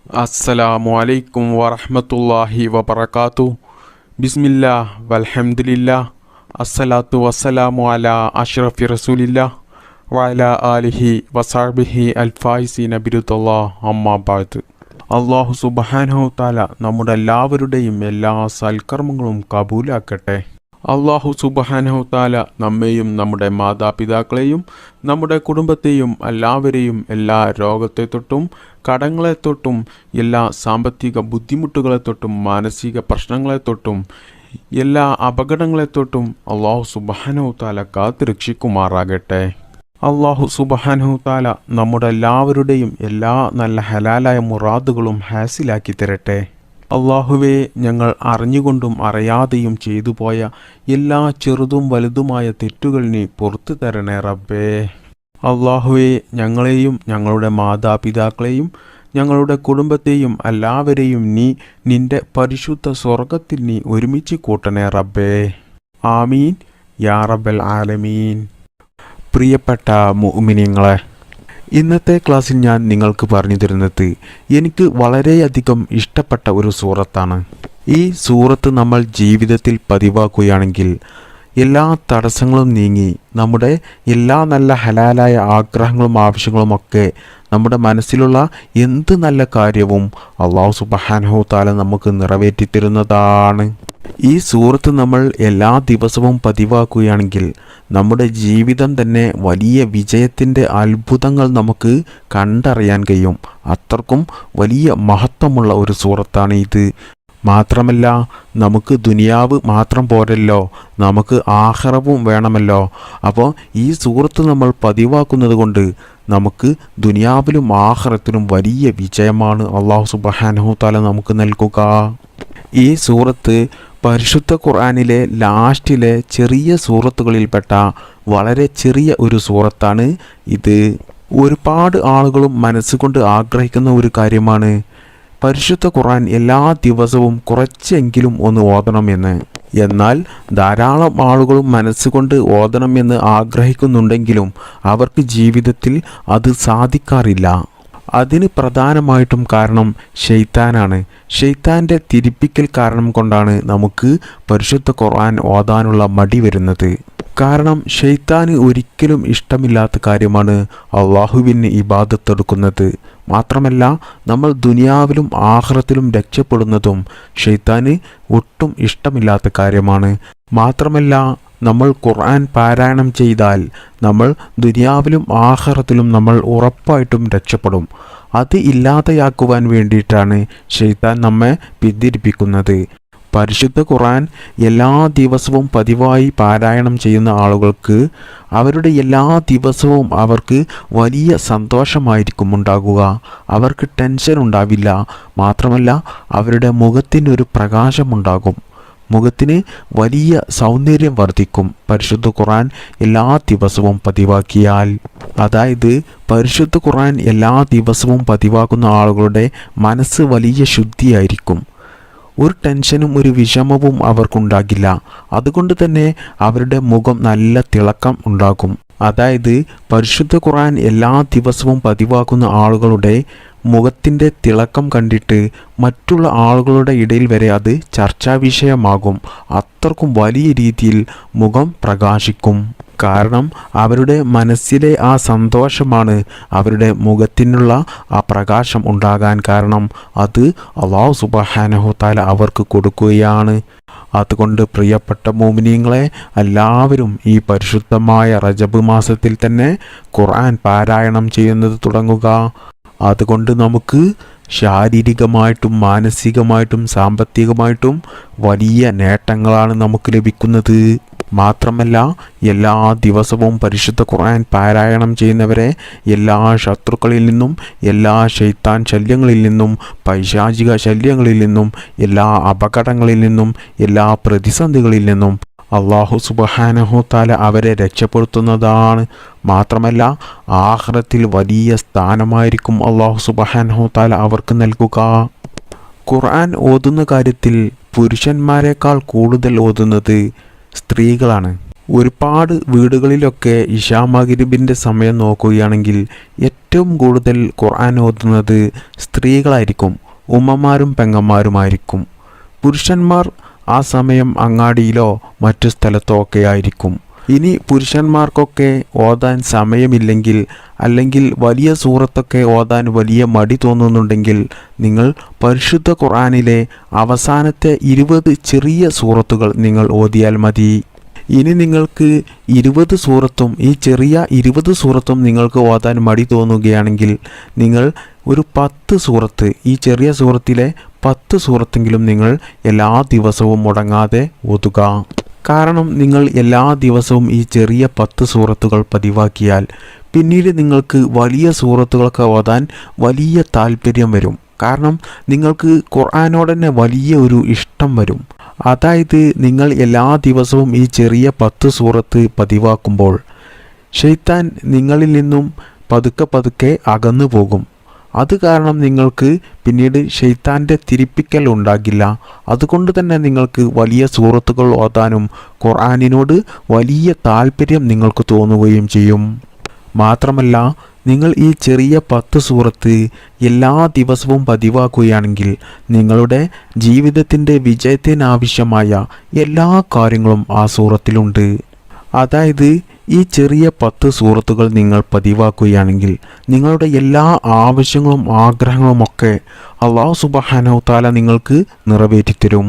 അസ്സലാമു അലൈക്കും വറഹ്മത്തുള്ളാഹി വബറകാതുഹു. ബിസ്മില്ലാ വൽഹംദുലില്ലാ അസ്സലാത്തു വസ്സലാമു അലാ അഷ്റഫി റസൂലില്ലാ വഅലാ ആലിഹി വസഹ്ബിഹി അൽഫായിസീന ബിറുദല്ലാഹ് അമ്മാ ബഅദ്. അല്ലാഹു സുബ്ഹാനഹു തആല നമ്മുടെ എല്ലാവരുടെയും എല്ലാ സൽക്കർമ്മങ്ങളും കബൂലാക്കട്ടെ. അല്ലാഹു സുബ്ഹാനഹു തആല നമ്മെയും നമ്മുടെ മാതാപിതാക്കളെയും നമ്മുടെ കുടുംബത്തെയും എല്ലാവരെയും എല്ലാ രോഗത്തെ തൊട്ടും കടങ്ങളെ തൊട്ടും എല്ലാ സാമ്പത്തിക ബുദ്ധിമുട്ടുകളെ തൊട്ടും മാനസിക പ്രശ്നങ്ങളെ തൊട്ടും എല്ലാ അപകടങ്ങളെ തൊട്ടും അല്ലാഹു സുബ്ഹാനഹു തആല കാത്ത് രക്ഷിക്കുമാറാകട്ടെ. അല്ലാഹു സുബ്ഹാനഹു തആല നമ്മുടെ എല്ലാവരുടെയും എല്ലാ നല്ല ഹലാലായ മുറാദുകളും ഹാസിലാക്കി തരട്ടെ. അള്ളാഹുവേ, ഞങ്ങൾ അറിഞ്ഞുകൊണ്ടും അറിയാതെയും ചെയ്തു പോയ എല്ലാ ചെറുതും വലുതുമായ തെറ്റുകൾ നീ പുറത്തു തരണേ റബ്ബേ. അള്ളാഹുവേ, ഞങ്ങളെയും ഞങ്ങളുടെ മാതാപിതാക്കളെയും ഞങ്ങളുടെ കുടുംബത്തെയും എല്ലാവരെയും നീ നിന്റെ പരിശുദ്ധ സ്വർഗത്തിൽ നീ ഒരുമിച്ച് കൂട്ടണേ റബ്ബേ. ആമീൻ യാ റബ്ബൽ ആലമീൻ. പ്രിയപ്പെട്ട മുഅ്മിനീങ്ങളെ, ഇന്നത്തെ ക്ലാസ്സിൽ ഞാൻ നിങ്ങൾക്ക് പറഞ്ഞു തരുന്നത് എനിക്ക് വളരെയധികം ഇഷ്ടപ്പെട്ട ഒരു സൂറത്താണ്. ഈ സൂറത്ത് നമ്മൾ ജീവിതത്തിൽ പതിവാക്കുകയാണെങ്കിൽ എല്ലാ തടസ്സങ്ങളും നീങ്ങി നമ്മുടെ എല്ലാ നല്ല ഹലാലായ ആഗ്രഹങ്ങളും ആവശ്യങ്ങളുമൊക്കെ നമ്മുടെ മനസ്സിലുള്ള എന്ത് നല്ല കാര്യവും അല്ലാഹു സുബ്ഹാനഹു തആല നമുക്ക് നിറവേറ്റി തരുന്നതാണ്. ഈ സൂറത്ത് നമ്മൾ എല്ലാ ദിവസവും പതിവാക്കുകയാണെങ്കിൽ നമ്മുടെ ജീവിതം തന്നെ വലിയ വിജയത്തിൻ്റെ അത്ഭുതങ്ങൾ നമുക്ക് കണ്ടറിയാൻ കഴിയും. അത്രക്കും വലിയ മഹത്വമുള്ള ഒരു സൂറത്താണ് ഇത്. മാത്രമല്ല, നമുക്ക് ദുനിയാവ് മാത്രം പോരല്ലോ, നമുക്ക് ആഖിറവും വേണമല്ലോ. അപ്പോൾ ഈ സൂറത്ത് നമ്മൾ പതിവാക്കുന്നത് കൊണ്ട് നമുക്ക് ദുനിയാവിലും ആഖിറത്തിലും വലിയ വിജയമാണ് അല്ലാഹു സുബ്ഹാനഹു തആല നമുക്ക് നൽകുക. ഈ സൂറത്ത് പരിശുദ്ധ ഖുർആനിലെ ലാസ്റ്റിലെ ചെറിയ സൂറത്തുകളിൽപ്പെട്ട വളരെ ചെറിയ ഒരു സൂറത്താണ് ഇത്. ഒരുപാട് ആളുകളും മനസ്സുകൊണ്ട് ആഗ്രഹിക്കുന്ന ഒരു കാര്യമാണ് പരിശുദ്ധ ഖുർആൻ എല്ലാ ദിവസവും കുറച്ചെങ്കിലും ഒന്ന് ഓതണമെന്ന്. എന്നാൽ ധാരാളം ആളുകളും മനസ്സുകൊണ്ട് ഓതണമെന്ന് ആഗ്രഹിക്കുന്നുണ്ടെങ്കിലും അവർക്ക് ജീവിതത്തിൽ അത് സാധിക്കാറില്ല. അതിന് പ്രധാനമായിട്ടും കാരണം ശൈത്താനാണ്. ശൈത്താൻ്റെ തിരിപ്പിക്കൽ കാരണം കൊണ്ടാണ് നമുക്ക് പരിശുദ്ധ ഖുർആൻ ഓതാനുള്ള മടി വരുന്നത്. കാരണം ശൈത്താന് ഒരിക്കലും ഇഷ്ടമില്ലാത്ത കാര്യമാണ് അള്ളാഹുവിന് ഇബാദത്തെടുക്കുന്നത്. മാത്രമല്ല, നമ്മൾ ദുനിയാവിലും ആഖിറത്തിലും രക്ഷപ്പെടുന്നതും ശൈത്താന് ഒട്ടും ഇഷ്ടമില്ലാത്ത കാര്യമാണ്. മാത്രമല്ല, നമ്മൾ ഖുർആൻ പാരായണം ചെയ്താൽ നമ്മൾ ദുനിയാവിലും ആഖിറത്തിലും നമ്മൾ ഉറപ്പായിട്ടും രക്ഷപ്പെടും. അത് ഇല്ലാതെയാക്കുവാൻ വേണ്ടിയിട്ടാണ് ശൈത്താൻ നമ്മെ പിന്തിരിപ്പിക്കുന്നത്. പരിശുദ്ധ ഖുർആൻ എല്ലാ ദിവസവും പതിവായി പാരായണം ചെയ്യുന്ന ആളുകൾക്ക് അവരുടെ എല്ലാ ദിവസവും അവർക്ക് വലിയ സന്തോഷമായിരിക്കും ഉണ്ടാകുക. അവർക്ക് ടെൻഷൻ ഉണ്ടാവില്ല. മാത്രമല്ല, അവരുടെ മുഖത്തിനൊരു പ്രകാശമുണ്ടാകും. മുഖത്തിന് വലിയ സൗന്ദര്യം വർദ്ധിക്കും പരിശുദ്ധ ഖുർആൻ എല്ലാ ദിവസവും പതിവാക്കിയാൽ. അതായത് പരിശുദ്ധ ഖുർആൻ എല്ലാ ദിവസവും പതിവാക്കുന്ന ആളുകളുടെ മനസ്സ് വലിയ ശുദ്ധിയായിരിക്കും. ഒരു ടെൻഷനും ഒരു വിഷമവും അവർക്കുണ്ടാകില്ല. അതുകൊണ്ട് തന്നെ അവരുടെ മുഖം നല്ല തിളക്കം ഉണ്ടാകും. അതായത് പരിശുദ്ധ ഖുർആൻ എല്ലാ ദിവസവും പതിവാക്കുന്ന ആളുകളുടെ മുഖത്തിൻ്റെ തിളക്കം കണ്ടിട്ട് മറ്റുള്ള ആളുകളുടെ ഇടയിൽ വരെ അത് ചർച്ചാ വിഷയമാകും. അത്രക്കും വലിയ രീതിയിൽ മുഖം പ്രകാശിക്കും. കാരണം അവരുടെ മനസ്സിലെ ആ സന്തോഷമാണ് അവരുടെ മുഖത്തിനുള്ള ആ പ്രകാശം ഉണ്ടാകാൻ കാരണം. അത് അല്ലാഹു സുബ്ഹാനഹു തആല അവർക്ക് കൊടുക്കുകയാണ്. അതുകൊണ്ട് പ്രിയപ്പെട്ട മുഅ്മിനീങ്ങളെ, എല്ലാവരും ഈ പരിശുദ്ധമായ റജബ് മാസത്തിൽ തന്നെ ഖുർആൻ പാരായണം ചെയ്യുന്നത് തുടങ്ങുക. അതുകൊണ്ട് നമുക്ക് ശാരീരികമായിട്ടും മാനസികമായിട്ടും സാമ്പത്തികമായിട്ടും വലിയ നേട്ടങ്ങളാണ് നമുക്ക് ലഭിക്കുന്നത്. മാത്രമല്ല, എല്ലാ ദിവസവും പരിശുദ്ധ ഖുർആൻ പാരായണം ചെയ്യുന്നവരെ എല്ലാ ശത്രുക്കളിൽ നിന്നും എല്ലാ ശൈത്താൻ ശല്യങ്ങളിൽ നിന്നും പൈശാചിക ശല്യങ്ങളിൽ നിന്നും എല്ലാ അപകടങ്ങളിൽ നിന്നും എല്ലാ പ്രതിസന്ധികളിൽ നിന്നും അല്ലാഹു സുബ്ഹാനഹു തആല അവരെ രക്ഷപ്പെടുത്തുന്നതാണ്. മാത്രമല്ല, ആഖിറത്തിൽ വലിയ സ്ഥാനമായിരിക്കും അല്ലാഹു സുബ്ഹാനഹു തആല അവർക്ക് നൽകുക. ഖുർആൻ ഓതുന്ന കാര്യത്തിൽ പുരുഷന്മാരെക്കാൾ കൂടുതൽ ഓതുന്നത് സ്ത്രീകളാണ്. ഒരുപാട് വീടുകളിലൊക്കെ ഇശാ മഗ്‌രിബിൻ്റെ സമയം നോക്കുകയാണെങ്കിൽ ഏറ്റവും കൂടുതൽ ഖുർആൻ ഓതുന്നത് സ്ത്രീകളായിരിക്കും, ഉമ്മമാരും പെങ്ങന്മാരുമായിരിക്കും. പുരുഷന്മാർ ആ സമയം അങ്ങാടിയിലോ മറ്റു സ്ഥലത്തോ ഒക്കെ ആയിരിക്കും. ഇനി പുരുഷന്മാർക്കൊക്കെ ഓതാൻ സമയമില്ലെങ്കിൽ, അല്ലെങ്കിൽ വലിയ സൂറത്തൊക്കെ ഓതാൻ വലിയ മടി തോന്നുന്നുണ്ടെങ്കിൽ നിങ്ങൾ പരിശുദ്ധ ഖുർആനിലെ അവസാനത്തെ 20 ചെറിയ സൂറത്തുകൾ നിങ്ങൾ ഓതിയാൽ മതി. ഇനി നിങ്ങൾക്ക് 20 സൂറത്തും ഈ ചെറിയ 20 സൂറത്തും നിങ്ങൾക്ക് ഓതാൻ മടി തോന്നുകയാണെങ്കിൽ നിങ്ങൾ ഒരു 10 സൂറത്ത്, ഈ ചെറിയ സൂറത്തിലെ 10 സൂറത്തെങ്കിലും നിങ്ങൾ എല്ലാ ദിവസവും മുടങ്ങാതെ ഓതുക. കാരണം നിങ്ങൾ എല്ലാ ദിവസവും ഈ ചെറിയ 10 സൂറത്തുകൾ പതിവാക്കിയാൽ പിന്നീട് നിങ്ങൾക്ക് വലിയ സൂറത്തുകളൊക്കെ ഓതാൻ വലിയ താല്പര്യം വരും. കാരണം നിങ്ങൾക്ക് ഖുർആനോട് തന്നെ വലിയ ഒരു ഇഷ്ടം വരും. അതായത് നിങ്ങൾ എല്ലാ ദിവസവും ഈ ചെറിയ 10 സൂറത്ത് പതിവാക്കുമ്പോൾ ശൈത്താൻ നിങ്ങളിൽ നിന്നും പതുക്കെ പതുക്കെ അകന്നു പോകും. അത് കാരണം നിങ്ങൾക്ക് പിന്നീട് ശൈത്താൻ്റെ തിരിപ്പിക്കൽ ഉണ്ടാകില്ല. അതുകൊണ്ട് തന്നെ നിങ്ങൾക്ക് വലിയ സൂറത്തുകൾ ഓതാനും ഖുർആനിനോട് വലിയ താല്പര്യം നിങ്ങൾക്ക് തോന്നുകയും ചെയ്യും. മാത്രമല്ല നിങ്ങൾ ഈ ചെറിയ 10 സൂറത്ത് എല്ലാ ദിവസവും പതിവാക്കുകയാണെങ്കിൽ നിങ്ങളുടെ ജീവിതത്തിൻ്റെ വിജയത്തിനാവശ്യമായ എല്ലാ കാര്യങ്ങളും ആ സൂറത്തിലുണ്ട്. അതായത് ഈ ചെറിയ 10 സൂറത്തുകൾ നിങ്ങൾ പതിവാക്കുകയാണെങ്കിൽ നിങ്ങളുടെ എല്ലാ ആവശ്യങ്ങളും ആഗ്രഹങ്ങളുമൊക്കെ അല്ലാഹു സുബ്ഹാനഹു തആല നിങ്ങൾക്ക് നിറവേറ്റിത്തരും.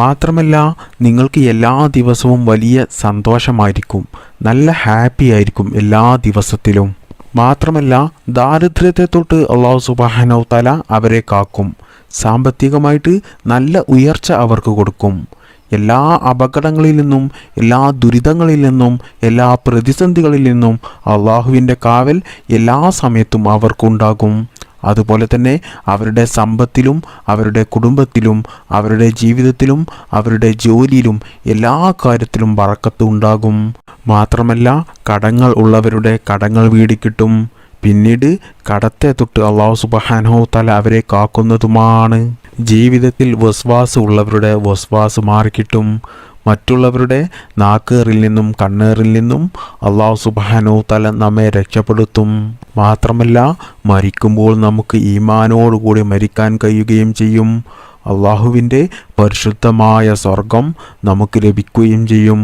മാത്രമല്ല നിങ്ങൾക്ക് എല്ലാ ദിവസവും വലിയ സന്തോഷമായിരിക്കും, നല്ല ഹാപ്പി ആയിരിക്കും എല്ലാ ദിവസത്തിലും. മാത്രമല്ല ദാരിദ്ര്യത്തെ തൊട്ട് അല്ലാഹു സുബ്ഹാനഹു തആല അവരെ കാക്കും. സാമ്പത്തികമായിട്ട് നല്ല ഉയർച്ച അവർക്ക് കൊടുക്കും. എല്ലാ അപകടങ്ങളിൽ നിന്നും, എല്ലാ ദുരിതങ്ങളിൽ നിന്നും, എല്ലാ പ്രതിസന്ധികളിൽ നിന്നും അള്ളാഹുവിൻ്റെ കാവൽ എല്ലാ സമയത്തും അവർക്കുണ്ടാകും. അതുപോലെ തന്നെ അവരുടെ സമ്പത്തിലും, അവരുടെ കുടുംബത്തിലും, അവരുടെ ജീവിതത്തിലും, അവരുടെ ജോലിയിലും എല്ലാ കാര്യത്തിലും ബറക്കത്ത് ഉണ്ടാകും. മാത്രമല്ല കടങ്ങൾ ഉള്ളവരുടെ കടങ്ങൾ വീടിക്കിട്ടും. പിന്നീട് കടത്തെ തൊട്ട് അല്ലാഹു സുബ്ഹാനഹു തആല അവരെ കാക്കുന്നതുമാണ്. ജീവിതത്തിൽ വസ്വാസ് ഉള്ളവരുടെ വസ്വാസ് മാറിക്കിട്ടും. മറ്റുള്ളവരുടെ നാക്കേറിൽ നിന്നും കണ്ണേറിൽ നിന്നും അല്ലാഹു സുബ്ഹാനഹു തആല നമ്മെ രക്ഷപ്പെടുത്തും. മാത്രമല്ല മരിക്കുമ്പോൾ നമുക്ക് ഈമാനോടുകൂടി മരിക്കാൻ കഴിയുകയും ചെയ്യും. അള്ളാഹുവിൻ്റെ പരിശുദ്ധമായ സ്വർഗം നമുക്ക് ലഭിക്കുകയും ചെയ്യും.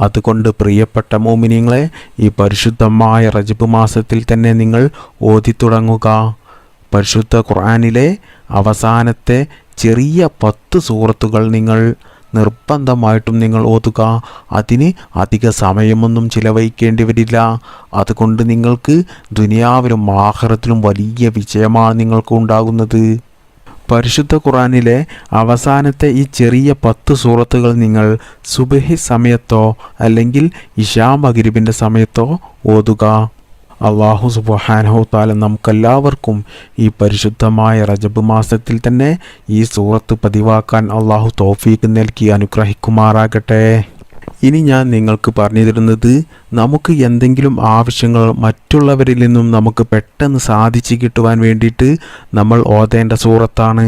അതുകൊണ്ട് പ്രിയപ്പെട്ട മുഅ്മിനീങ്ങളെ, ഈ പരിശുദ്ധമായ റജബ് മാസത്തിൽ തന്നെ നിങ്ങൾ ഓതിത്തുടങ്ങുക. പരിശുദ്ധ ഖുർആനിലെ അവസാനത്തെ ചെറിയ 10 സൂറത്തുകൾ നിങ്ങൾ നിർബന്ധമായിട്ടും നിങ്ങൾ ഓതുക. അതിന് അധിക സമയമൊന്നും ചിലവഴിക്കേണ്ടി വരില്ല. അതുകൊണ്ട് നിങ്ങൾക്ക് ദുനിയാവിലും ആഖിറത്തിലും വലിയ വിജയമാണ് നിങ്ങൾക്ക് ഉണ്ടാകുന്നത്. പരിശുദ്ധ ഖുർആനിലെ അവസാനത്തെ ഈ ചെറിയ 10 സൂറത്തുകൾ നിങ്ങൾ സുബ്ഹി സമയത്തോ അല്ലെങ്കിൽ ഇശാ മഗ്രിബിൻ്റെ സമയത്തോ ഓതുക. അല്ലാഹു സുബ്ഹാനഹു തആല നമുക്കെല്ലാവർക്കും ഈ പരിശുദ്ധമായ റജബ് മാസത്തിൽ തന്നെ ഈ സൂറത്ത് പതിവാക്കാൻ അല്ലാഹു തൗഫീഖ് നൽകി അനുഗ്രഹിക്കുമാറാകട്ടെ. ഇനി ഞാൻ നിങ്ങൾക്ക് പറഞ്ഞു തരുന്നത് നമുക്ക് എന്തെങ്കിലും ആവശ്യങ്ങൾ മറ്റുള്ളവരിൽ നിന്നും നമുക്ക് പെട്ടെന്ന് സാധിച്ചു കിട്ടുവാൻ വേണ്ടിയിട്ട് നമ്മൾ ഓതേണ്ട സൂറത്താണ്.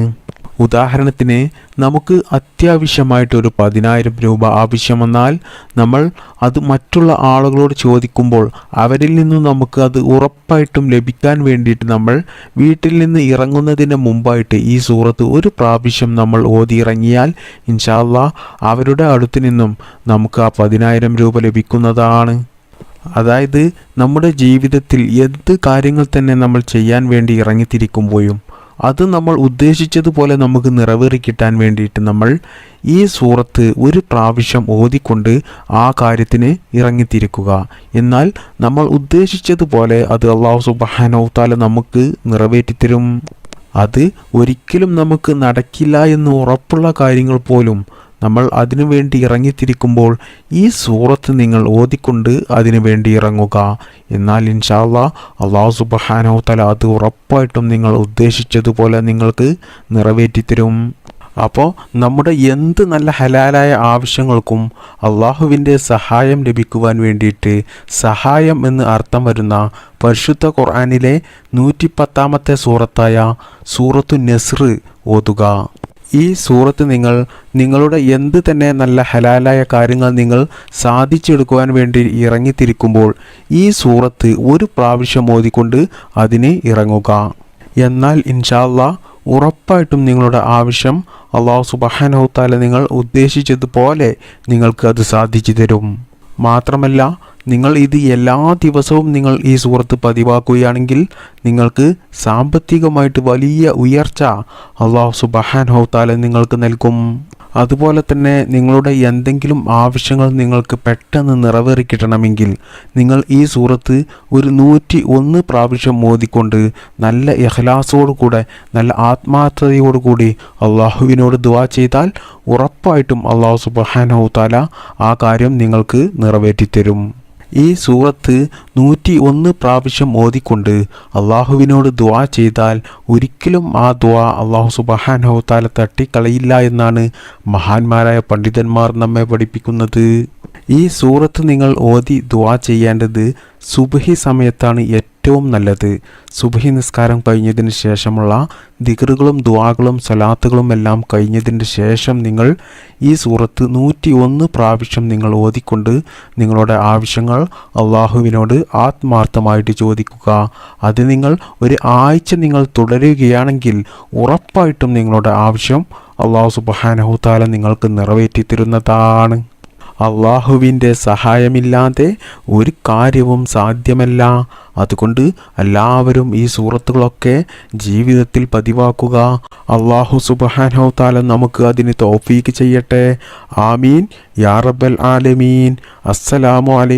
ഉദാഹരണത്തിന് നമുക്ക് അത്യാവശ്യമായിട്ടൊരു 10,000 രൂപ ആവശ്യം വന്നാൽ നമ്മൾ അത് മറ്റുള്ള ആളുകളോട് ചോദിക്കുമ്പോൾ അവരിൽ നിന്നും നമുക്ക് അത് ഉറപ്പായിട്ടും ലഭിക്കാൻ വേണ്ടിയിട്ട് നമ്മൾ വീട്ടിൽ നിന്ന് ഇറങ്ങുന്നതിന് മുമ്പായിട്ട് ഈ സൂറത്ത് ഒരു പ്രാവശ്യം നമ്മൾ ഓതി ഇറങ്ങിയാൽ ഇൻഷാ അല്ലാഹ് അവരുടെ അടുത്ത് നിന്നും നമുക്ക് ആ 10,000 രൂപ ലഭിക്കുന്നതാണ്. അതായത് നമ്മുടെ ജീവിതത്തിൽ എന്ത് കാര്യങ്ങൾ തന്നെ നമ്മൾ ചെയ്യാൻ വേണ്ടി ഇറങ്ങിത്തിരിക്കുമ്പോഴും അത് നമ്മൾ ഉദ്ദേശിച്ചതുപോലെ നമുക്ക് നിറവേറി കിട്ടാൻ വേണ്ടിയിട്ട് നമ്മൾ ഈ സൂറത്ത് ഒരു പ്രാവശ്യം ഓതിക്കൊണ്ട് ആ കാര്യത്തിന് ഇറങ്ങിത്തിരിക്കുക. എന്നാൽ നമ്മൾ ഉദ്ദേശിച്ചതുപോലെ അത് അല്ലാഹു സുബ്ഹാനഹു തആല നമുക്ക് നിറവേറ്റിത്തരും. അത് ഒരിക്കലും നമുക്ക് നടക്കില്ല എന്ന് ഉറപ്പുള്ള കാര്യങ്ങൾ പോലും നമ്മൾ അതിനു വേണ്ടി ഇറങ്ങിത്തിരിക്കുമ്പോൾ ഈ സൂറത്ത് നിങ്ങൾ ഓതിക്കൊണ്ട് അതിനു വേണ്ടി ഇറങ്ങുക. എന്നാൽ ഇൻഷാ അല്ലാഹ് അല്ലാഹു സുബ്ഹാനഹു തആല അത് ഉറപ്പായിട്ടും നിങ്ങൾ ഉദ്ദേശിച്ചതുപോലെ നിങ്ങൾക്ക് നിറവേറ്റിത്തരും. അപ്പോൾ നമ്മുടെ എന്ത് നല്ല ഹലാലായ ആവശ്യങ്ങൾക്കും അള്ളാഹുവിൻ്റെ സഹായം ലഭിക്കുവാൻ വേണ്ടിയിട്ട് സഹായം എന്ന് അർത്ഥം വരുന്ന പരിശുദ്ധ ഖുർആനിലെ 110-ാമത്തെ സൂറത്തായ സൂറത്തു നസ്ർ ഓതുക. ഈ സൂറത്ത് നിങ്ങളുടെ എന്ത് തന്നെ നല്ല ഹലാലായ കാര്യങ്ങൾ നിങ്ങൾ സാധിച്ചെടുക്കുവാൻ വേണ്ടി ഇറങ്ങിത്തിരിക്കുമ്പോൾ ഈ സൂറത്ത് ഒരു പ്രാവശ്യം ഓതിക്കൊണ്ട് അതിന് ഇറങ്ങുക. എന്നാൽ ഇൻഷാ അല്ലാഹ് ഉറപ്പായിട്ടും നിങ്ങളുടെ ആവശ്യം അല്ലാഹു സുബ്ഹാനഹു തആല നിങ്ങൾ ഉദ്ദേശിച്ചതുപോലെ നിങ്ങൾക്ക് അത് സാധിച്ചു തരും. മാത്രമല്ല, നിങ്ങൾ ഇത് എല്ലാ ദിവസവും നിങ്ങൾ ഈ സൂറത്ത് പതിവാക്കുകയാണെങ്കിൽ നിങ്ങൾക്ക് സാമ്പത്തികമായിട്ട് വലിയ ഉയർച്ച അല്ലാഹു സുബ്ഹാനഹു തആല നിങ്ങൾക്ക് നൽകും. അതുപോലെ തന്നെ നിങ്ങളുടെ എന്തെങ്കിലും ആവശ്യങ്ങൾ നിങ്ങൾക്ക് പെട്ടെന്ന് നിറവേറിക്കിട്ടണമെങ്കിൽ നിങ്ങൾ ഈ സൂറത്ത് ഒരു 101 പ്രാവശ്യം ഓതിക്കൊണ്ട് നല്ല ഇഖ്ലാസോടുകൂടെ നല്ല ആത്മാർത്ഥതയോടുകൂടി അള്ളാഹുവിനോട് ദുആ ചെയ്താൽ ഉറപ്പായിട്ടും അല്ലാഹു സുബ്ഹാനഹു തആല ആ കാര്യം നിങ്ങൾക്ക് നിറവേറ്റിത്തരും. ഈ സൂറത്ത് 101 പ്രാവശ്യം ഓതിക്കൊണ്ട് അള്ളാഹുവിനോട് ദുആ ചെയ്താൽ ഒരിക്കലും ആ ദുആ അല്ലാഹു സുബ്ഹാനഹു തആല തട്ടിക്കളയില്ല എന്നാണ് മഹാന്മാരായ പണ്ഡിതന്മാർ നമ്മെ പഠിപ്പിക്കുന്നത്. ഈ സൂറത്ത് നിങ്ങൾ ഓതി ദുആ ചെയ്യേണ്ടത് സുബ്ഹി സമയത്താണ് ഏറ്റവും നല്ലത്. സുബ്ഹി നിസ്കാരം കഴിഞ്ഞതിന് ശേഷമുള്ള ദിക്റുകളും ദുആകളും സ്വലാത്തുകളും എല്ലാം കഴിഞ്ഞതിന് ശേഷം നിങ്ങൾ ഈ സൂറത്ത് 101 പ്രാവശ്യം നിങ്ങൾ ഓതിക്കൊണ്ട് നിങ്ങളുടെ ആവശ്യങ്ങൾ അള്ളാഹുവിനോട് ആത്മാർത്ഥമായിട്ട് ചോദിക്കുക. അത് നിങ്ങൾ ഒരു ആഴ്ച നിങ്ങൾ തുടരുകയാണെങ്കിൽ ഉറപ്പായിട്ടും നിങ്ങളുടെ ആവശ്യം അല്ലാഹു സുബ്ഹാനഹു തആല നിങ്ങൾക്ക് നിറവേറ്റി തരുന്നതാണ്. അള്ളാഹുവിൻ്റെ സഹായമില്ലാതെ ഒരു കാര്യവും സാധ്യമല്ല. അതുകൊണ്ട് എല്ലാവരും ഈ സൂറത്തുകളൊക്കെ ജീവിതത്തിൽ പതിവാക്കുക. അള്ളാഹു സുബ്ഹാനഹു തആല നമുക്ക് അതിന് തൗഫീക്ക് ചെയ്യട്ടെ. ആമീൻ യാ റബ്ബൽ ആലമീൻ. അസ്സലാമു അലൈക്കും.